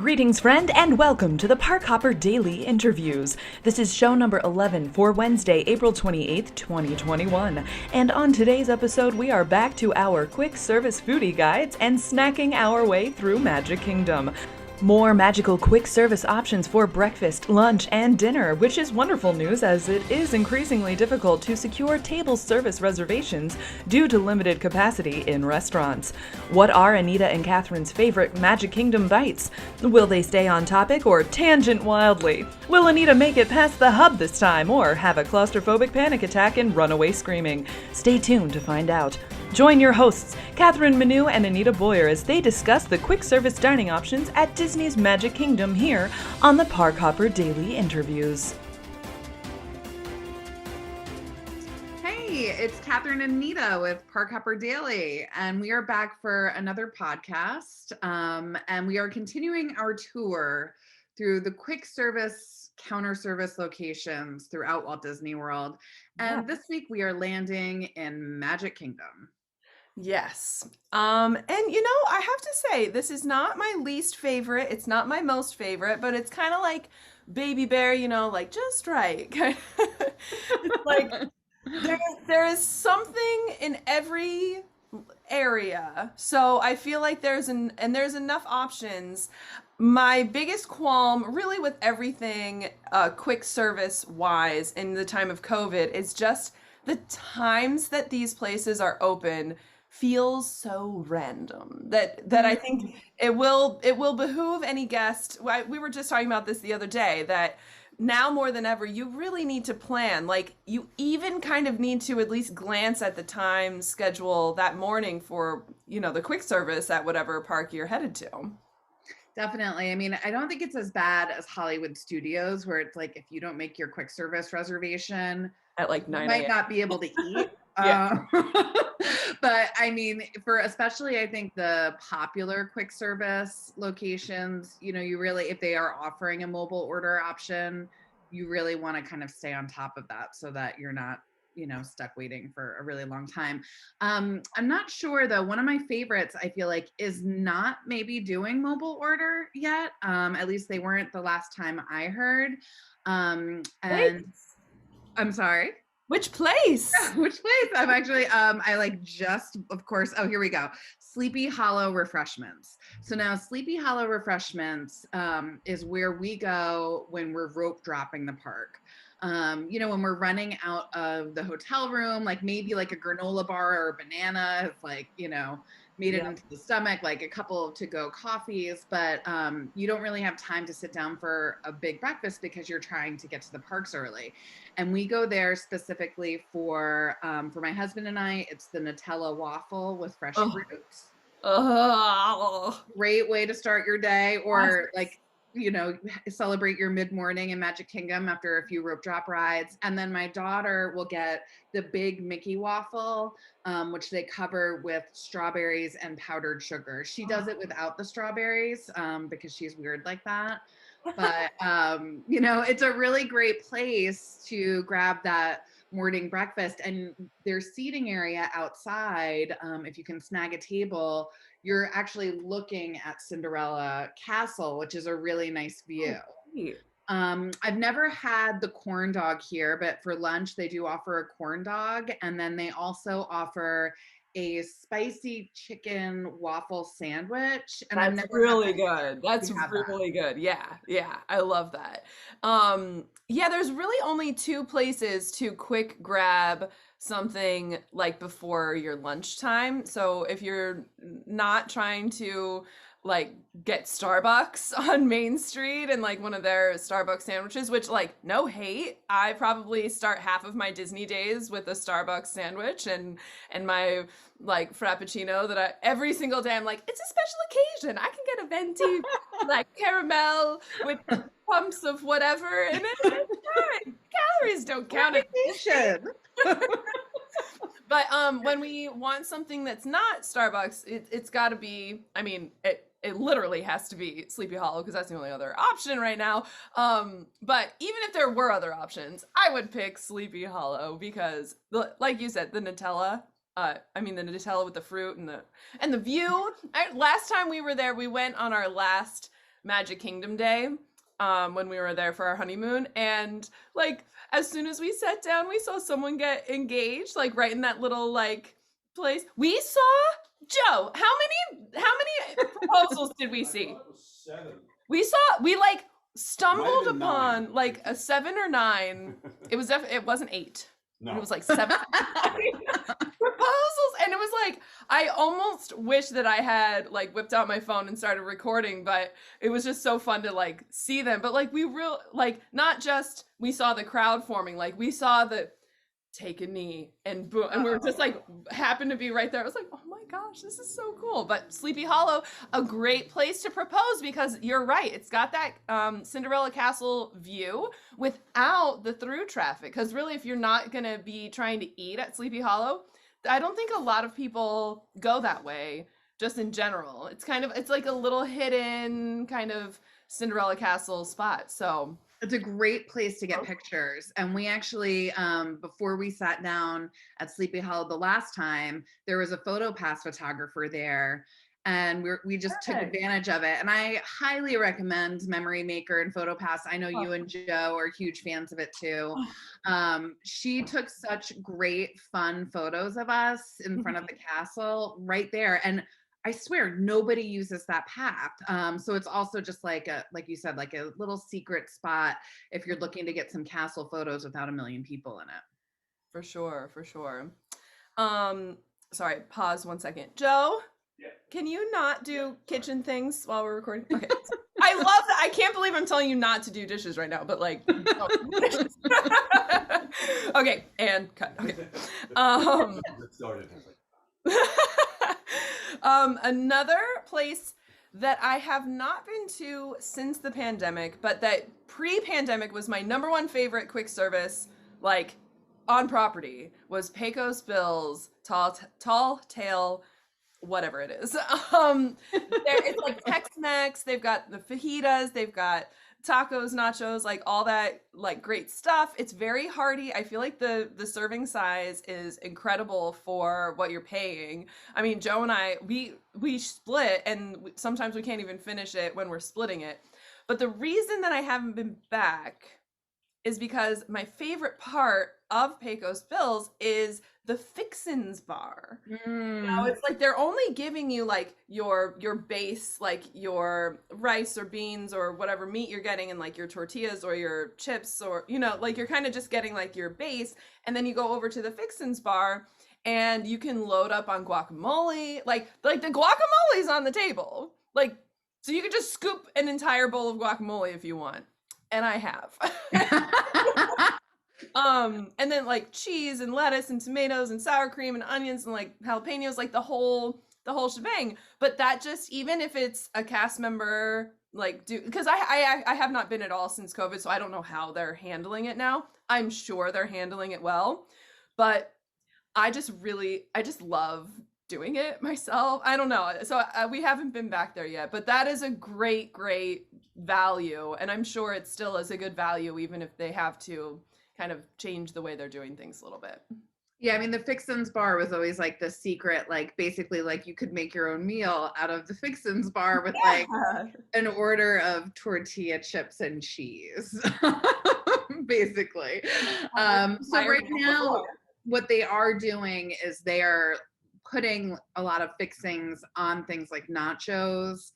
Greetings, friend, and welcome to the Park Hopper Daily Interviews. This is show number 11 for Wednesday, April 28th, 2021. And on today's episode, we are back to our quick service foodie guides and snacking our way through Magic Kingdom. More magical quick service options for breakfast, lunch, and dinner, which is wonderful news as it is increasingly difficult to secure table service reservations due to limited capacity in restaurants. What are Anita and Catherine's favorite Magic Kingdom bites? Will they stay on topic or tangent wildly? Will Anita make it past the hub this time or have a claustrophobic panic attack and run away screaming? Stay tuned to find out. Join your hosts, Catherine Manu and Anita Boyer, as they discuss the quick service dining options at Disney's Magic Kingdom here on the Park Hopper Daily Interviews. Hey, it's Catherine and Anita with Park Hopper Daily, and we are back for another podcast, and we are continuing our tour through the quick service, counter service locations throughout Walt Disney World. And This week we are landing in Magic Kingdom. Yes. And I have to say, this is not my least favorite. It's not my most favorite, but it's kind of like Baby Bear, like just right. It's like there is something in every area. So I feel like there's enough options. My biggest qualm really with everything quick service wise in the time of COVID is just the times that these places are open feels so random that I think it will behoove any guest. We were just talking about this the other day, that now more than ever you really need to plan. Like, you even kind of need to at least glance at the time schedule that morning for the quick service at whatever park you're headed to. Definitely. I mean, I don't think it's as bad as Hollywood Studios, where it's like if you don't make your quick service reservation at like 9 you might not be able to eat. But I mean, especially I think the popular quick service locations, you really, if they are offering a mobile order option, you really want to kind of stay on top of that so that you're not, stuck waiting for a really long time. I'm not sure though. One of my favorites, I feel like, is not maybe doing mobile order yet. At least they weren't the last time I heard. And I'm sorry. Which place? Which place? I'm actually, of course, here we go. Sleepy Hollow Refreshments. So now Sleepy Hollow Refreshments is where we go when we're rope dropping the park. When we're running out of the hotel room, like maybe like a granola bar or a banana has made it into the stomach, like a couple of to-go coffees, but you don't really have time to sit down for a big breakfast because you're trying to get to the parks early. And we go there specifically for my husband and I. It's the Nutella waffle with fresh fruits. Great way to start your day, or celebrate your mid-morning in Magic Kingdom after a few rope drop rides. And then my daughter will get the big Mickey waffle, which they cover with strawberries and powdered sugar. She does it without the strawberries because she's weird like that. But, it's a really great place to grab that morning breakfast, and their seating area outside, if you can snag a table, you're actually looking at Cinderella Castle, which is a really nice view. I've never had the corn dog here, but for lunch they do offer a corn dog, and then they also offer a spicy chicken waffle sandwich. And That's really good. That's really good. Yeah. I love that. There's really only two places to quick grab something like before your lunchtime. So if you're not trying to get Starbucks on Main Street and one of their Starbucks sandwiches, which no hate, I probably start half of my Disney days with a Starbucks sandwich and my Frappuccino that every single day I'm like, it's a special occasion. I can get a venti caramel with pumps of whatever in it. It's fine. Calories don't count. But when we want something that's not Starbucks, it's got to be, it literally has to be Sleepy Hollow because that's the only other option right now. But even if there were other options, I would pick Sleepy Hollow because, like you said, the Nutella. The Nutella with the fruit and the view. Last time we were there, we went on our last Magic Kingdom Day when we were there for our honeymoon. And like, as soon as we sat down, we saw someone get engaged, like right in that little like place. We saw Joe. How many proposals did we see? We like stumbled upon like a 7 or 9. It was definitely, it wasn't 8. No. It was like 7 proposals, and it was like I almost wish that I had like whipped out my phone and started recording, but it was just so fun to like see them. But like not just we saw the crowd forming, like we saw the take a knee and boom, and we were just like happened to be right there. I was like, oh my gosh, this is so cool. But Sleepy Hollow, a great place to propose, because you're right, it's got that Cinderella Castle view without the through traffic. Because really, if you're not gonna be trying to eat at Sleepy Hollow, I don't think a lot of people go that way just in general. It's like a little hidden kind of Cinderella Castle spot. So it's a great place to get pictures. And we actually, before we sat down at Sleepy Hollow the last time, there was a PhotoPass photographer there, and we just took advantage of it. And I highly recommend Memory Maker and PhotoPass. I know you and Joe are huge fans of it too. She took such great, fun photos of us in front of the castle right there. And I swear nobody uses that path. So it's also just like you said, like a little secret spot if you're looking to get some castle photos without a million people in it. For sure, for sure. Sorry, pause 1 second. Joe, can you not do kitchen things while we're recording? Okay. I love that. I can't believe I'm telling you not to do dishes right now, but like, okay, and cut. Okay. Another place that I have not been to since the pandemic, but that pre-pandemic was my number 1 favorite quick service, like on property, was Pecos Bill's Tall Tale, whatever it is. It's like Tex-Mex. They've got the fajitas. They've got tacos, nachos, like all that like great stuff. It's very hearty. I feel like the serving size is incredible for what you're paying. I mean, Joe and I, we split, and sometimes we can't even finish it when we're splitting it. But the reason that I haven't been back is because my favorite part of Pecos Bill's is the Fixins bar. You know, it's like they're only giving you like your base, like your rice or beans or whatever meat you're getting, and like your tortillas or your chips, or you know, like you're kind of just getting like your base, and then you go over to the Fixins bar and you can load up on guacamole, like the guacamole's on the table, like so you could just scoop an entire bowl of guacamole if you want, and I have. And then like cheese and lettuce and tomatoes and sour cream and onions and like jalapenos, like the whole shebang. But that just, even if it's a cast member, like because I have not been at all since COVID, so I don't know how they're handling it now. I'm sure they're handling it well, but I just love doing it myself. I don't know. So we haven't been back there yet, but that is a great value, and I'm sure it still is a good value, even if they have to kind of change the way they're doing things a little bit. Yeah, I mean, the Fixins bar was always like the secret, like basically like you could make your own meal out of the Fixins bar with like an order of tortilla chips and cheese, basically. So right now, what they are doing is they are putting a lot of fixings on things like nachos.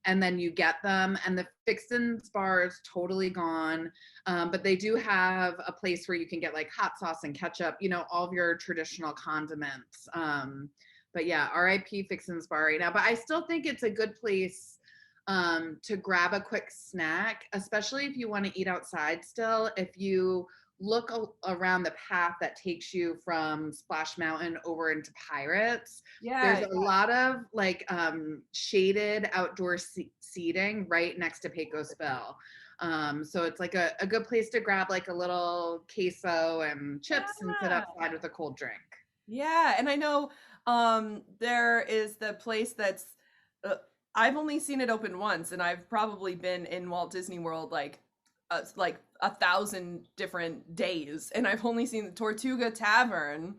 And then you get them, and the Fixins bar is totally gone. But they do have a place where you can get like hot sauce and ketchup, you know, all of your traditional condiments. But yeah, RIP Fixins bar right now. But I still think it's a good place to grab a quick snack, especially if you want to eat outside still. If you look around the path that takes you from Splash Mountain over into Pirates, there's a lot of like shaded outdoor seating right next to Pecos Bill. So it's like a good place to grab like a little queso and chips and sit outside with a cold drink. Yeah, and I know there is the place that's I've only seen it open once, and I've probably been in Walt Disney World like 1,000 different days, and I've only seen the Tortuga Tavern.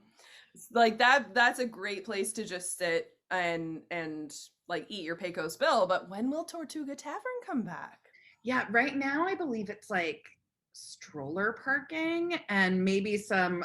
Like that's a great place to just sit and like eat your Pecos Bill. But when will Tortuga Tavern come back? Yeah, right now I believe it's like stroller parking and maybe some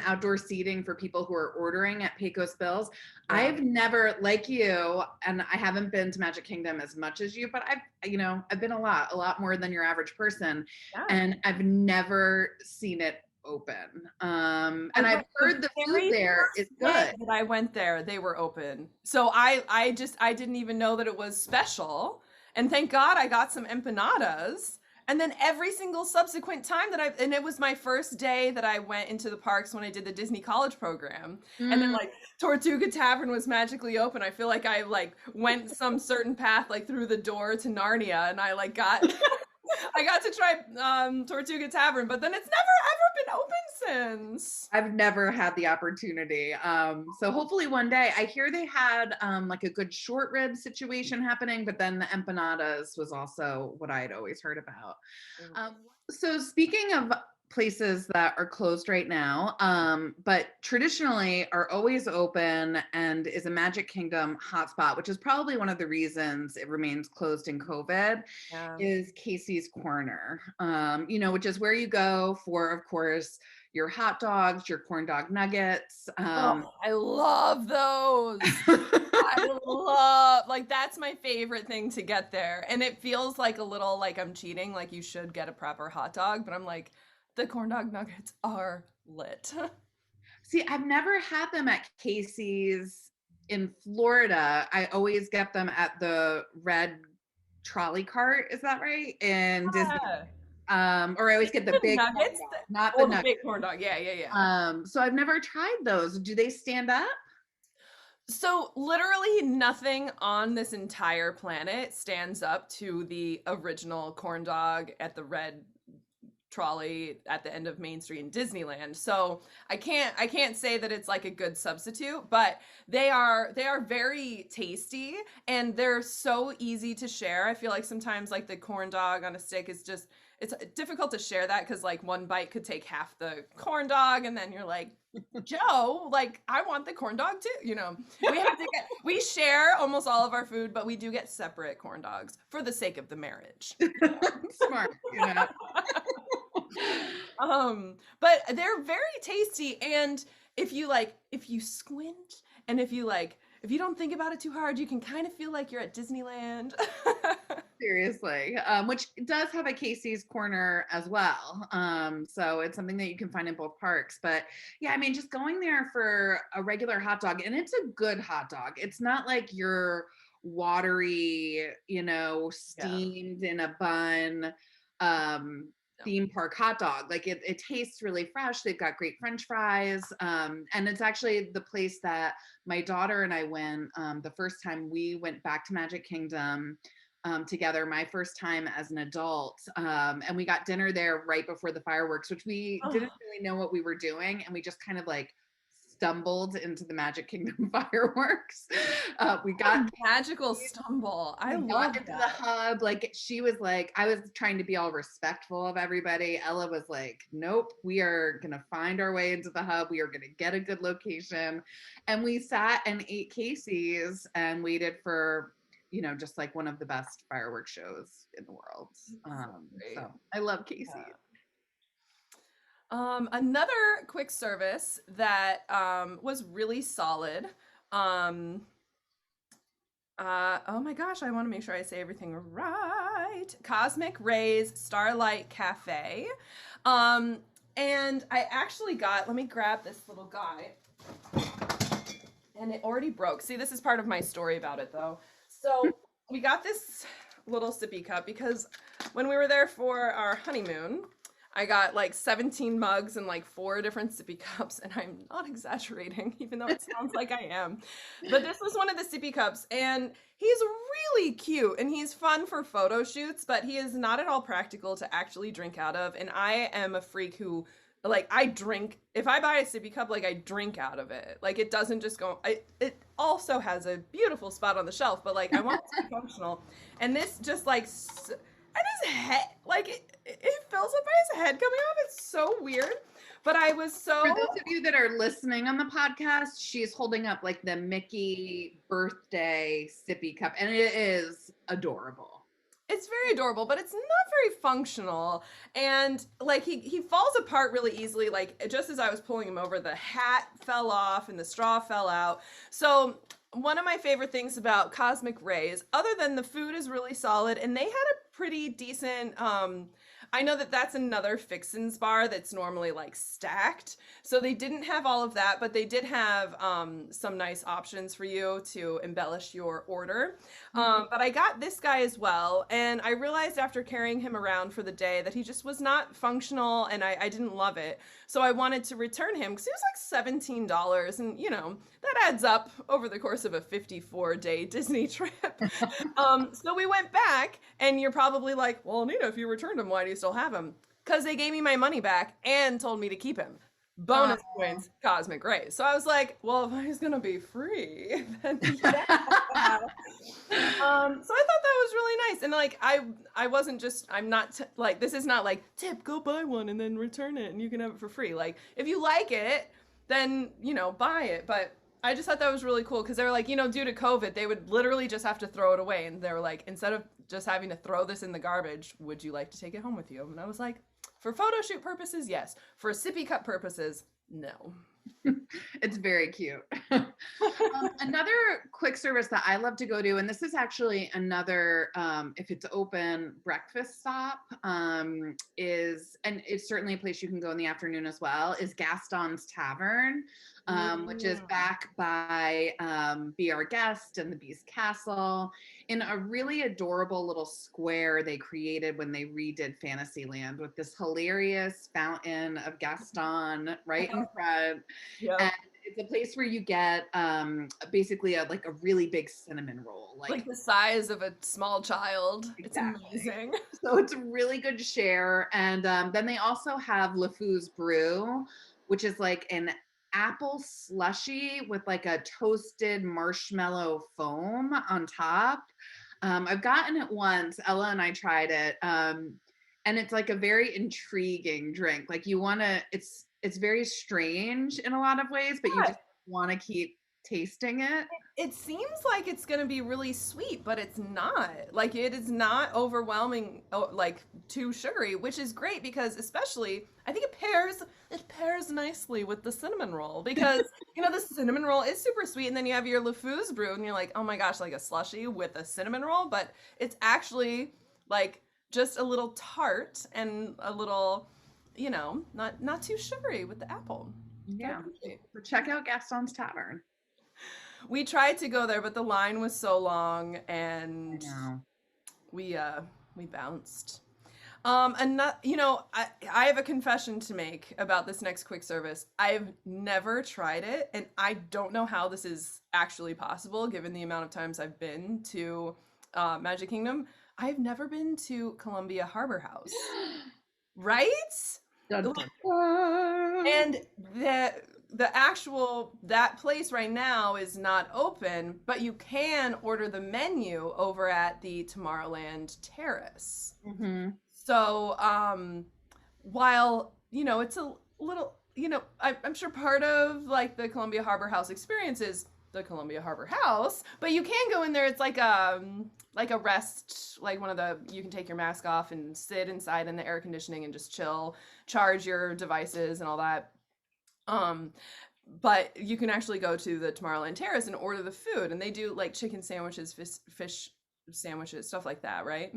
outdoor seating for people who are ordering at Pecos Bills. Yeah. I've never, like you, and I haven't been to Magic Kingdom as much as you, but I've been a lot more than your average person, Yeah. and I've never seen it open. And I've heard the food there is good. That I went there, they were open. So I didn't even know that it was special. And thank God I got some empanadas. And then every single subsequent time and it was my first day that I went into the parks when I did the Disney College program. And then like Tortuga Tavern was magically open. I feel like I like went some certain path like through the door to Narnia, and I like got I got to try Tortuga Tavern, but then it's never ever been open since. I've never had the opportunity. So hopefully one day. I hear they had like a good short rib situation happening, but then the empanadas was also what I had always heard about. So speaking of places that are closed right now, but traditionally are always open and is a Magic Kingdom hotspot, which is probably one of the reasons it remains closed in COVID, is Casey's Corner, which is where you go for, of course, your hot dogs, your corn dog nuggets. I love those. I love, like, that's my favorite thing to get there. And it feels like a little like I'm cheating, like you should get a proper hot dog, but I'm like, the corn dog nuggets are lit. See, I've never had them at Casey's in Florida. I always get them at the red trolley cart. Is that right? And Disney. Or I always get the big nuggets, not the nuggets. Big corn dog. Yeah. So I've never tried those. Do they stand up? So literally nothing on this entire planet stands up to the original corn dog at the red trolley at the end of Main Street in Disneyland. So I can't say that it's like a good substitute, but they are very tasty and they're so easy to share. I feel like sometimes like the corn dog on a stick is just, it's difficult to share that because like one bite could take half the corn dog and then you're like, Joe, like I want the corn dog too, we share almost all of our food, but we do get separate corn dogs for the sake of the marriage. Smart. But they're very tasty, and if you squint and if you don't think about it too hard, you can kind of feel like you're at Disneyland. Seriously, which does have a Casey's Corner as well. So it's something that you can find in both parks. But yeah, I mean, just going there for a regular hot dog, and it's a good hot dog. It's not like your watery, steamed in a bun theme park hot dog. Like it tastes really fresh. They've got great French fries. And it's actually the place that my daughter and I went the first time we went back to Magic Kingdom together, my first time as an adult. And we got dinner there right before the fireworks, which we didn't really know what we were doing. And we just kind of like stumbled into the Magic Kingdom fireworks. We got magical stumble. I love into the hub. Like she was like, I was trying to be all respectful of everybody. Ella was like, nope, we are gonna find our way into the hub. We are gonna get a good location. And we sat and ate Casey's and waited for just like one of the best fireworks shows in the world. So I love Casey's. Another quick service that was really solid. Oh my gosh, I want to make sure I say everything right. Cosmic Rays Starlight Cafe. And I actually got, let me grab this little guy. And it already broke. See, this is part of my story about it though. So we got this little sippy cup because when we were there for our honeymoon, I got like 17 mugs and like 4 different sippy cups, and I'm not exaggerating, even though it sounds like I am. But this was one of the sippy cups, and he's really cute, and he's fun for photo shoots, but he is not at all practical to actually drink out of, and I am a freak who, like, I drink, if I buy a sippy cup, like, I drink out of it. Like, it doesn't just go, it also has a beautiful spot on the shelf, but, like, I want it to be functional. And this just, like, and his head, like, it fills up by his head coming off. It's so weird. But I was so... For those of you that are listening on the podcast, she's holding up like the Mickey birthday sippy cup, and it is adorable. It's very adorable, but it's not very functional. And like he falls apart really easily. Like just as I was pulling him over, the hat fell off and the straw fell out. So one of my favorite things about Cosmic Rays, other than the food is really solid, and they had a pretty decent I know that that's another Fixins bar that's normally like stacked. So they didn't have all of that, but they did have some nice options for you to embellish your order. But I got this guy as well, and I realized after carrying him around for the day that he just was not functional, and I didn't love it. So I wanted to return him because it was like $17, and you know, that adds up over the course of a 54-day Disney trip. So we went back, and you're probably like, well, Anita, if you returned him, why do you still have him? Because they gave me my money back and told me to keep him. Bonus points, Cosmic Rays. So I was like, well, if he's gonna be free, then yeah. So I thought that was really nice, and like I wasn't just, I'm not like, this is not like, tip, go buy one and then return it and you can have it for free. Like if you like it, then you know, buy it. But I just thought that was really cool because they were like, you know, due to COVID, they would literally just have to throw it away, and they were like, instead of just having to throw this in the garbage, would you like to take it home with you? And I was like, for photo shoot purposes, yes. For sippy cup purposes, no. It's very cute. Another quick service that I love to go to, and this is actually another, if it's open, breakfast stop, is, and it's certainly a place you can go in the afternoon as well, is Gaston's Tavern, which is back by Be Our Guest and the Beast Castle, in a really adorable little square they created when they redid Fantasyland, with this hilarious fountain of Gaston right in front. Yep. And it's a place where you get basically like a really big cinnamon roll, like the size of a small child. Exactly. It's amazing. So it's a really good share. And then they also have LeFou's Brew, which is like an apple slushy with like a toasted marshmallow foam on top. I've gotten it once. Ella and I tried it. And it's like a very intriguing drink. Like you want to, it's very strange in a lot of ways, but you just want to keep tasting it. It seems like it's going to be really sweet, but it's not. Like it is not overwhelming, like too sugary, which is great because especially I think it pairs nicely with the cinnamon roll because you know the cinnamon roll is super sweet, and then you have your LeFou's Brew and you're like, oh my gosh, like a slushie with a cinnamon roll, but it's actually like just a little tart and a little, you know, not too sugary with the apple. Yeah. So check out Gaston's Tavern. We tried to go there, but the line was so long, and we bounced. And not, you know, I have a confession to make about this next quick service. I've never tried it, and I don't know how this is actually possible, given the amount of times I've been to Magic Kingdom. I've never been to Columbia Harbor House, right? Dun, dun, dun. And the actual, that place right now is not open, but you can order the menu over at the Tomorrowland Terrace. Mm-hmm. So while, you know, it's a little, you know, I'm sure part of like the Columbia Harbor House experience is the Columbia Harbor House, but you can go in there. It's like a rest, like one of the, you can take your mask off and sit inside in the air conditioning and just chill, charge your devices and all that. But you can actually go to the Tomorrowland Terrace and order the food, and they do like chicken sandwiches, fish sandwiches, stuff like that, right?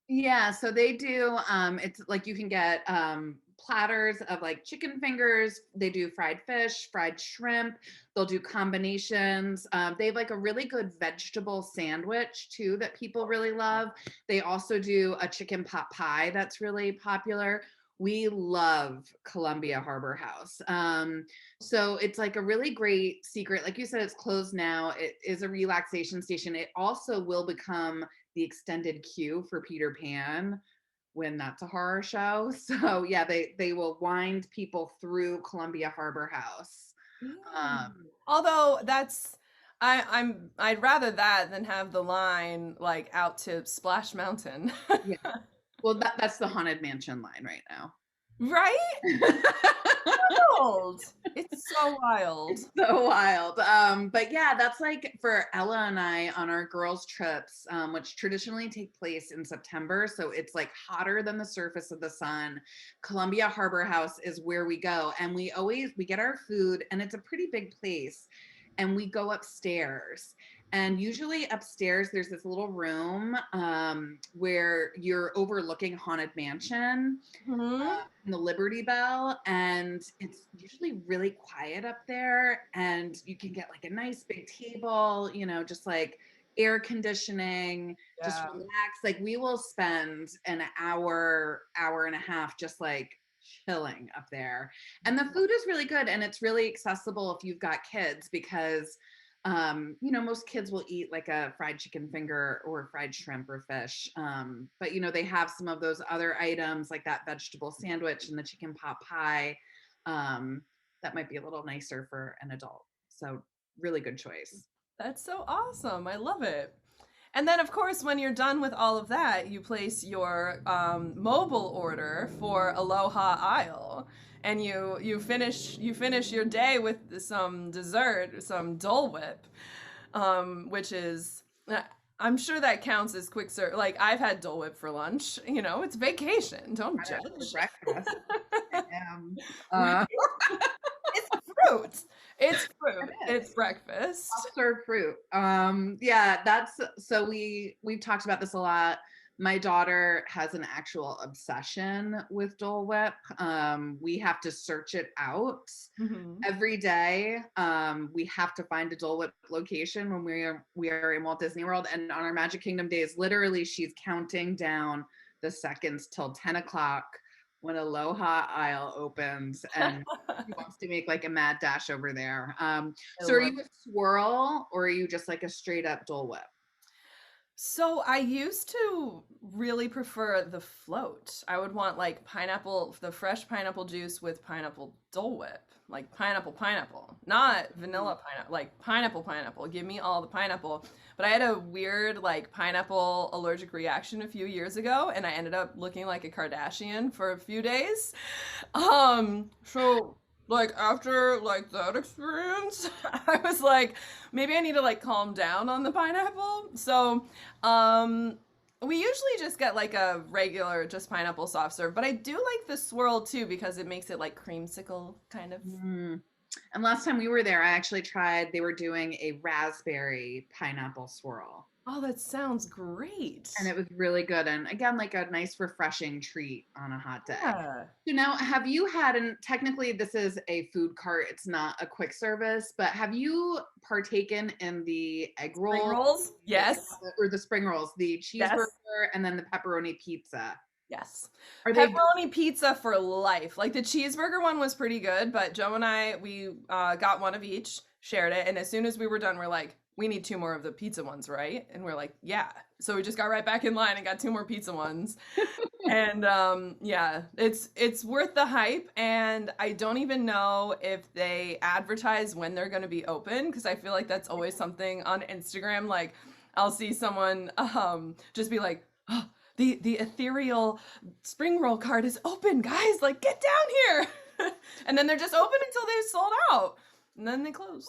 Yeah, so they do, it's like you can get platters of like chicken fingers. They do fried fish, fried shrimp. They'll do combinations. They have like a really good vegetable sandwich too that people really love. They also do a chicken pot pie that's really popular. We love Columbia Harbor House. So it's like a really great secret. Like you said, it's closed now. It is a relaxation station. It also will become the extended queue for Peter Pan when that's a horror show. So yeah, they will wind people through Columbia Harbor House. Although that's, I'd rather that than have the line like out to Splash Mountain. Yeah. Well, that's the Haunted Mansion line right now. Right? Wild. It's so wild. So wild. But yeah, that's like for Ella and I on our girls' trips, which traditionally take place in September. So it's like hotter than the surface of the sun. Columbia Harbor House is where we go. And we get our food, and it's a pretty big place. And we go upstairs. And usually upstairs, there's this little room where you're overlooking Haunted Mansion Mhm. and the Liberty Bell. And it's usually really quiet up there. And you can get like a nice big table, just like air conditioning, just Yeah. relax. Like we will spend an hour and a half just like chilling up there. And the food is really good, and it's really accessible if you've got kids, because most kids will eat like a fried chicken finger or fried shrimp or fish. But they have some of those other items like that vegetable sandwich and the chicken pot pie. That might be a little nicer for an adult. So really good choice. That's so awesome. I love it. And then, of course, when you're done with all of that, you place your mobile order for Aloha Isle, and you finish your day with some dessert, some Dole Whip, which is I'm sure that counts as quick serve. Like I've had Dole Whip for lunch. It's vacation. Don't I know, for judge. breakfast. I am. Right? It's fruit. It's It fruit. is. It's breakfast. Served fruit. Yeah, that's so we've talked about this a lot. My daughter has an actual obsession with Dole Whip. We have to search it out Hmm. every day. We have to find a Dole Whip location when we are in Walt Disney World, and on our Magic Kingdom days, literally she's counting down the seconds till 10 o'clock when Aloha Isle opens, and he wants to make like a mad dash over there. I So are love. you a swirl, or are you just like a straight up Dole Whip? So I used to really prefer the float. I would want like pineapple, the fresh pineapple juice with pineapple Dole Whip, like pineapple, not vanilla pineapple, like pineapple. Give me all the pineapple. But I had a weird like pineapple allergic reaction a few years ago, and I ended up looking like a Kardashian for a few days. So like after like that experience, I was like, maybe I need to like calm down on the pineapple. So, um, we usually just get like a regular just pineapple soft serve, but I do like the swirl too because it makes it like creamsicle kind of. Mm. And last time we were there, I actually tried, they were doing a raspberry pineapple swirl. Oh, that sounds great. And it was really good. And again, like a nice refreshing treat on a hot day. Yeah. So now, have you had, and technically this is a food cart, it's not a quick service, but have you partaken in the egg Spring roll rolls? Yes. or the spring rolls, the cheeseburger Yes. and then the pepperoni pizza? Yes. Are they Pepperoni pizza for life. Like the cheeseburger one was pretty good, but Joe and I, we got one of each, shared it, and as soon as we were done, we're like, we need two more of the pizza ones, right? And we're like, yeah. So we just got right back in line and got two more pizza ones. And yeah, it's worth the hype, and I don't even know if they advertise when they're going to be open because I feel like that's always something on Instagram. Like I'll see someone just be like, oh, the ethereal spring roll cart is open, guys. Like get down here. And then they're just open until they've sold out. And then they close.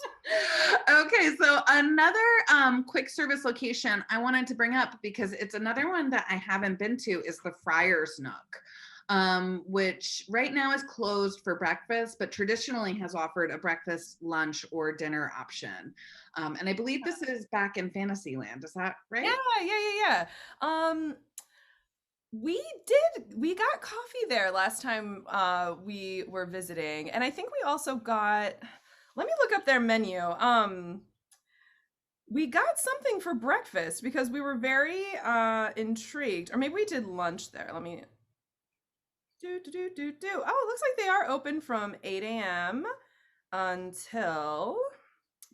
Okay, so another quick service location I wanted to bring up because it's another one that I haven't been to is the Friar's Nook, which right now is closed for breakfast, but traditionally has offered a breakfast, lunch, or dinner option. And I believe this is back in Fantasyland. Is that right? Yeah. We got coffee there last time we were visiting, and I think we also got, let me look up their menu. We got something for breakfast because we were very intrigued, or maybe we did lunch there. Let me do. Oh, it looks like they are open from 8 a.m. until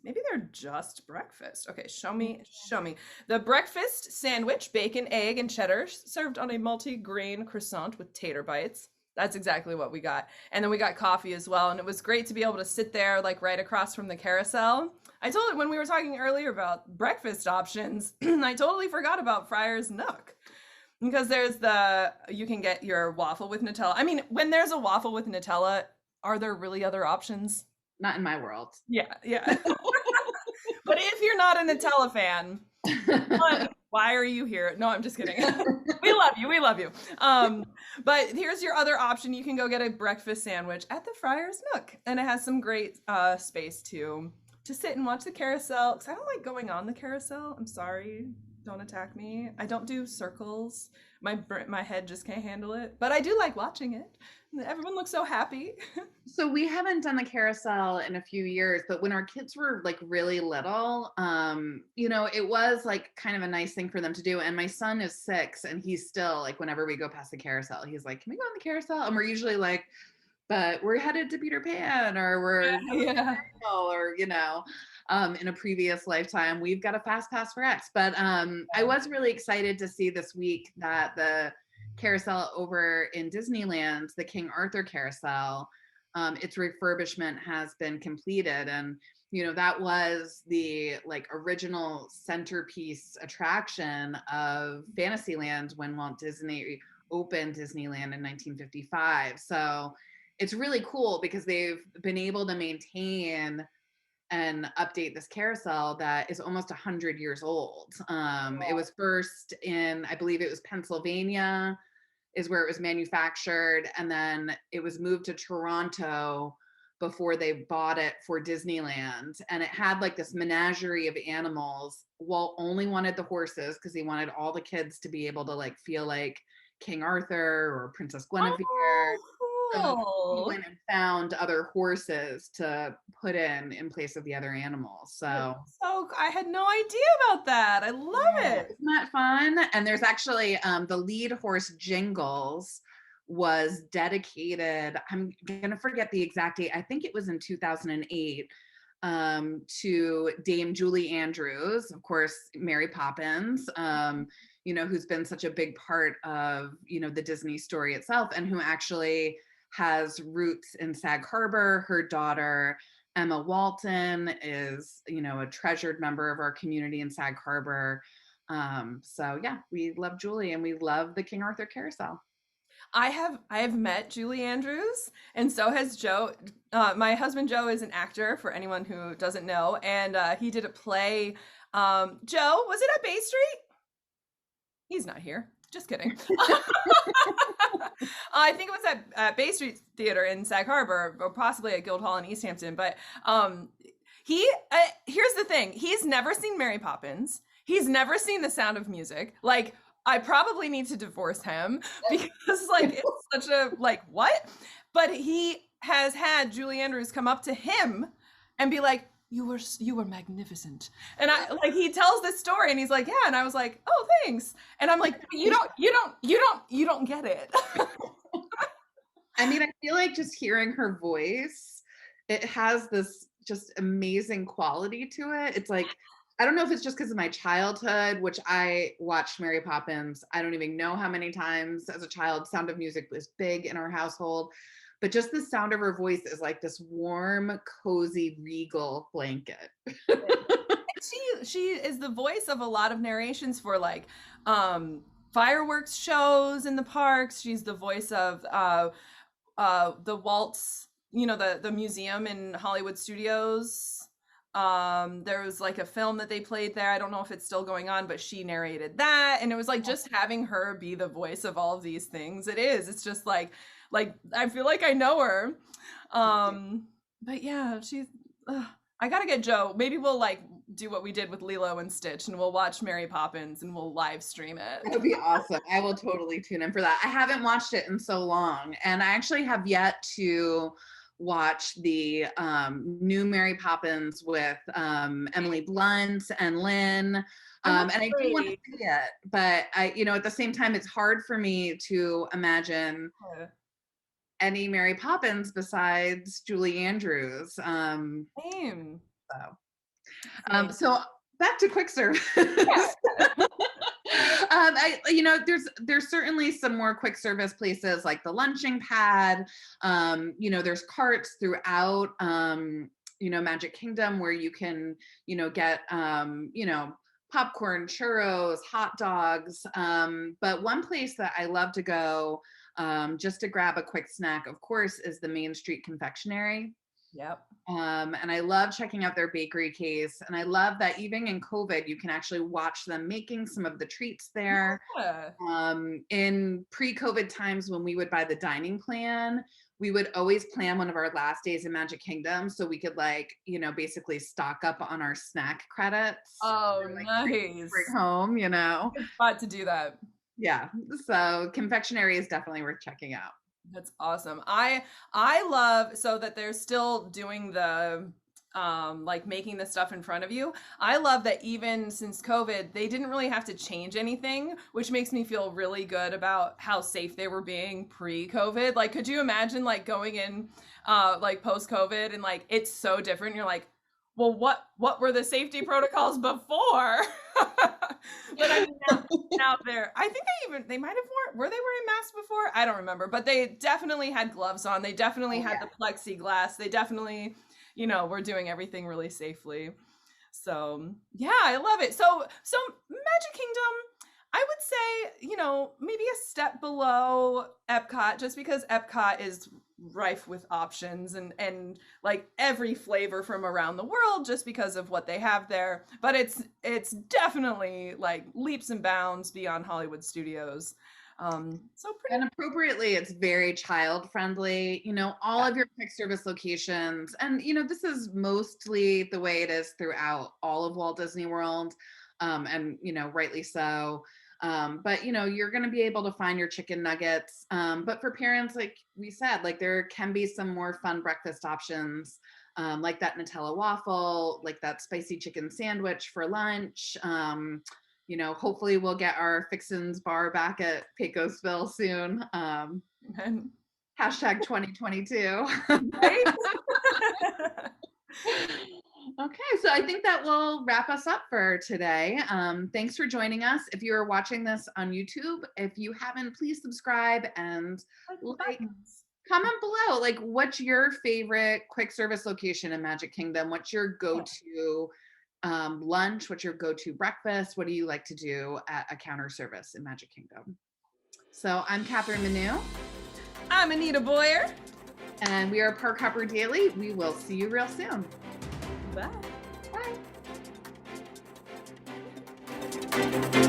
maybe they're just breakfast. Okay, show me. The breakfast sandwich, bacon, egg, and cheddar, served on a multi-grain croissant with tater bites. That's exactly what we got. And then we got coffee as well. And it was great to be able to sit there like right across from the carousel. I told it when we were talking earlier about breakfast options, I totally forgot about Friar's Nook. Because you can get your waffle with Nutella. I mean, when there's a waffle with Nutella, are there really other options? Not in my world. Yeah, yeah. But if you're not a Nutella fan, why are you here? No, I'm just kidding. We love you. We love you. But here's your other option. You can go get a breakfast sandwich at the Friar's Nook, and it has some great space to sit and watch the carousel. Because I don't like going on the carousel. I'm sorry. Don't attack me. I don't do circles. My head just can't handle it. But I do like watching it. Everyone looks so happy. So we haven't done the carousel in a few years, but when our kids were like really little, it was like kind of a nice thing for them to do. And my son is 6 and he's still like, whenever we go past the carousel, he's like, can we go on the carousel? And we're usually like, but we're headed to Peter Pan, or we're or in a previous lifetime we've got a fast pass for X. But I was really excited to see this week that the carousel over in Disneyland, the King Arthur carousel, its refurbishment has been completed, and that was the like original centerpiece attraction of Fantasyland when Walt Disney opened Disneyland in 1955. So it's really cool because they've been able to maintain and update this carousel that is almost 100 years old. It was first in, I believe it was Pennsylvania is where it was manufactured, and then it was moved to Toronto before they bought it for Disneyland. And it had like this menagerie of animals. Walt only wanted the horses because he wanted all the kids to be able to like feel like King Arthur or Princess Guinevere. So he went and found other horses to put in place of the other animals. So I had no idea about that. I love it. Isn't that fun? And there's actually the lead horse Jingles was dedicated, I'm gonna forget the exact date, I think it was in 2008, to Dame Julie Andrews, of course, Mary Poppins, who's been such a big part of, the Disney story itself, and who actually has roots in Sag Harbor. Her daughter, Emma Walton, is, a treasured member of our community in Sag Harbor. So yeah, we love Julie and we love the King Arthur Carousel. I have met Julie Andrews, and so has Joe. My husband Joe is an actor, for anyone who doesn't know, and he did a play. Joe, was it at Bay Street? He's not here. Just kidding. I think it was at Bay Street Theater in Sag Harbor, or possibly at Guildhall in East Hampton. But here's the thing: he's never seen Mary Poppins. He's never seen The Sound of Music. Like, I probably need to divorce him because like it's such a like what? But he has had Julie Andrews come up to him and be like, you were magnificent. And I like, he tells this story and he's like, yeah. And I was like, oh, thanks. And I'm like, you don't get it. I mean, I feel like just hearing her voice, it has this just amazing quality to it. It's like, I don't know if it's just because of my childhood, which I watched Mary Poppins, I don't even know how many times as a child. Sound of Music was big in our household. But just the sound of her voice is like this warm, cozy, regal blanket. She is the voice of a lot of narrations for like fireworks shows in the parks. She's the voice of the Waltz, the museum in Hollywood Studios. There was like a film that they played there. I don't know if it's still going on, but she narrated that. And it was like just having her be the voice of all of these things. It's just like I feel like I know her. But yeah, I gotta get Joe. Maybe we'll like do what we did with Lilo and Stitch and we'll watch Mary Poppins and we'll live stream it. That would be awesome. I will totally tune in for that. I haven't watched it in so long, and I actually have yet to watch the new Mary Poppins with Emily Blunt and Lynn. And I do want to see it, but I, at the same time, it's hard for me to imagine any Mary Poppins besides Julie Andrews. Same. So back to quick service. There's certainly some more quick service places like the lunching pad. There's carts throughout, Magic Kingdom where you can, get, popcorn, churros, hot dogs. But one place that I love to go just to grab a quick snack, of course, is the Main Street Confectionery. Yep. And I love checking out their bakery case. And I love that even in COVID, you can actually watch them making some of the treats there. Yeah. In pre-COVID times when we would buy the dining plan, we would always plan one of our last days in Magic Kingdom so we could basically stock up on our snack credits. Oh, Or, nice. bring home, Good spot to do that. Yeah. So confectionery is definitely worth checking out. That's awesome. I love so that they're still doing the like making the stuff in front of you. I love that even since COVID, they didn't really have to change anything, which makes me feel really good about how safe they were being pre-COVID. Like, could you imagine like going in like post-COVID and like it's so different? You're like, well, what were the safety protocols before? But I mean, now they're, I think they might have were they wearing masks before? I don't remember, but they definitely had gloves on. They definitely had the plexiglass. They definitely, were doing everything really safely. So yeah, I love it. So Magic Kingdom, I would say, maybe a step below Epcot, just because Epcot is rife with options and like every flavor from around the world just because of what they have there. But it's definitely like leaps and bounds beyond Hollywood Studios. So pretty, and appropriately, it's very child friendly. All of your quick service locations, and this is mostly the way it is throughout all of Walt Disney World, and rightly so. But you're going to be able to find your chicken nuggets. But for parents, like we said, like there can be some more fun breakfast options, like that Nutella waffle, like that spicy chicken sandwich for lunch. Hopefully we'll get our Fixins bar back at Pecosville soon. Hashtag 2022. right? Okay, so I think that will wrap us up for today. Thanks for joining us. If you're watching this on YouTube, if you haven't, please subscribe and comment below. Like, what's your favorite quick service location in Magic Kingdom? What's your go-to lunch? What's your go-to breakfast? What do you like to do at a counter service in Magic Kingdom? So I'm Catherine Manu. I'm Anita Boyer. And we are Park Hopper Daily. We will see you real soon. Bye. Bye.